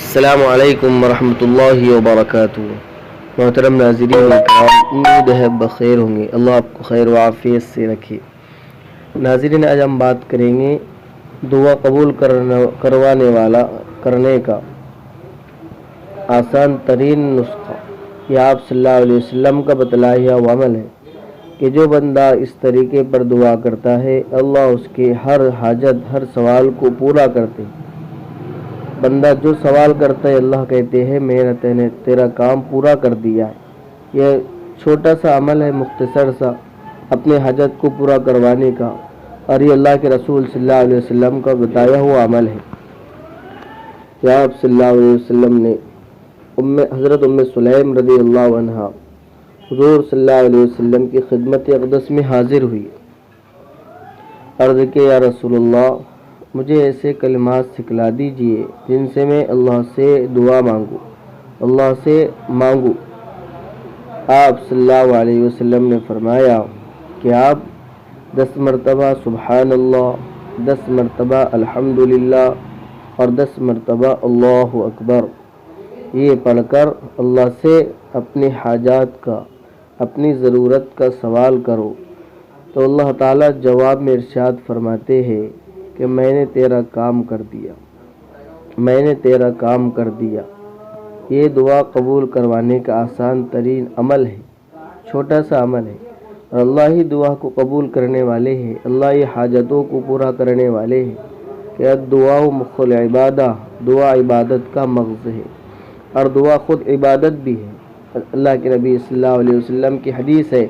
السلام علیکم ورحمۃ اللہ وبرکاتہ۔ محترم ناظرین کرام، امید ہے بخیر ہوں گے، اللہ آپ کو خیر و عافیت سے رکھے۔ ناظرین، آج ہم بات کریں گے دعا قبول کرنے کا آسان ترین نسخہ۔ یہ آپ صلی اللہ علیہ وسلم کا بتلایا ہوا عمل ہے کہ جو بندہ اس طریقے پر دعا کرتا ہے، اللہ اس کے ہر حاجت، ہر سوال کو پورا کرتے ہیں۔ بندہ جو سوال کرتا ہے، اللہ کہتے ہیں میں نے تیرا کام پورا کر دیا ہے۔ یہ چھوٹا سا عمل ہے، مختصر سا، اپنے حاجت کو پورا کروانے کا، اور یہ اللہ کے رسول صلی اللہ علیہ وسلم کا بتایا ہوا عمل ہے۔ یا آپ صلی اللہ علیہ وسلم نے حضرت ام سلیم رضی اللہ عنہا حضور صلی اللہ علیہ وسلم کی خدمت اقدس میں حاضر ہوئی، عرض کہ یا رسول اللہ، مجھے ایسے کلمات سکھلا دیجئے جن سے میں اللہ سے دعا مانگوں۔ آپ صلی اللہ علیہ وسلم نے فرمایا کہ آپ 10 مرتبہ سبحان اللہ، 10 مرتبہ الحمدللہ اور 10 مرتبہ اللہ اکبر یہ پڑھ کر اللہ سے اپنی حاجات کا، اپنی ضرورت کا سوال کرو، تو اللہ تعالیٰ جواب میں ارشاد فرماتے ہیں کہ میں نے تیرا کام کر دیا۔ یہ دعا قبول کروانے کا آسان ترین عمل ہے، چھوٹا سا عمل ہے، اور اللہ ہی دعا کو قبول کرنے والے ہیں، اللہ ہی حاجتوں کو پورا کرنے والے ہیں کہ الدعاء مخ العبادہ، دعا عبادت کا مغز ہے، اور دعا خود عبادت بھی ہے۔ اللہ کے نبی صلی اللہ علیہ وسلم کی حدیث ہے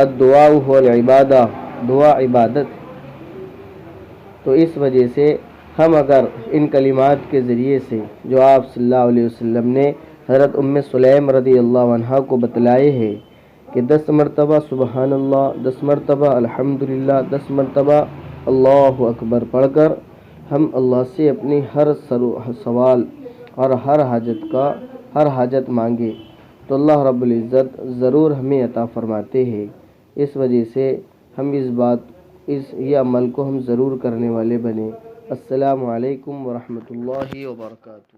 الدعاء هو العبادہ، دعا عبادت ہے۔ تو اس وجہ سے ہم اگر ان کلمات کے ذریعے سے جو آپ صلی اللہ علیہ وسلم نے حضرت ام سلیم رضی اللہ عنہا کو بتلائے ہیں کہ 10 مرتبہ سبحان اللہ، 10 مرتبہ الحمدللہ، 10 مرتبہ اللہ اکبر پڑھ کر ہم اللہ سے اپنی ہر سوال اور ہر حاجت مانگے تو اللہ رب العزت ضرور ہمیں عطا فرماتے ہیں۔ اس وجہ سے ہم یہ عمل کو ہم ضرور کرنے والے بنیں۔ السلام علیکم ورحمۃ اللہ وبرکاتہ۔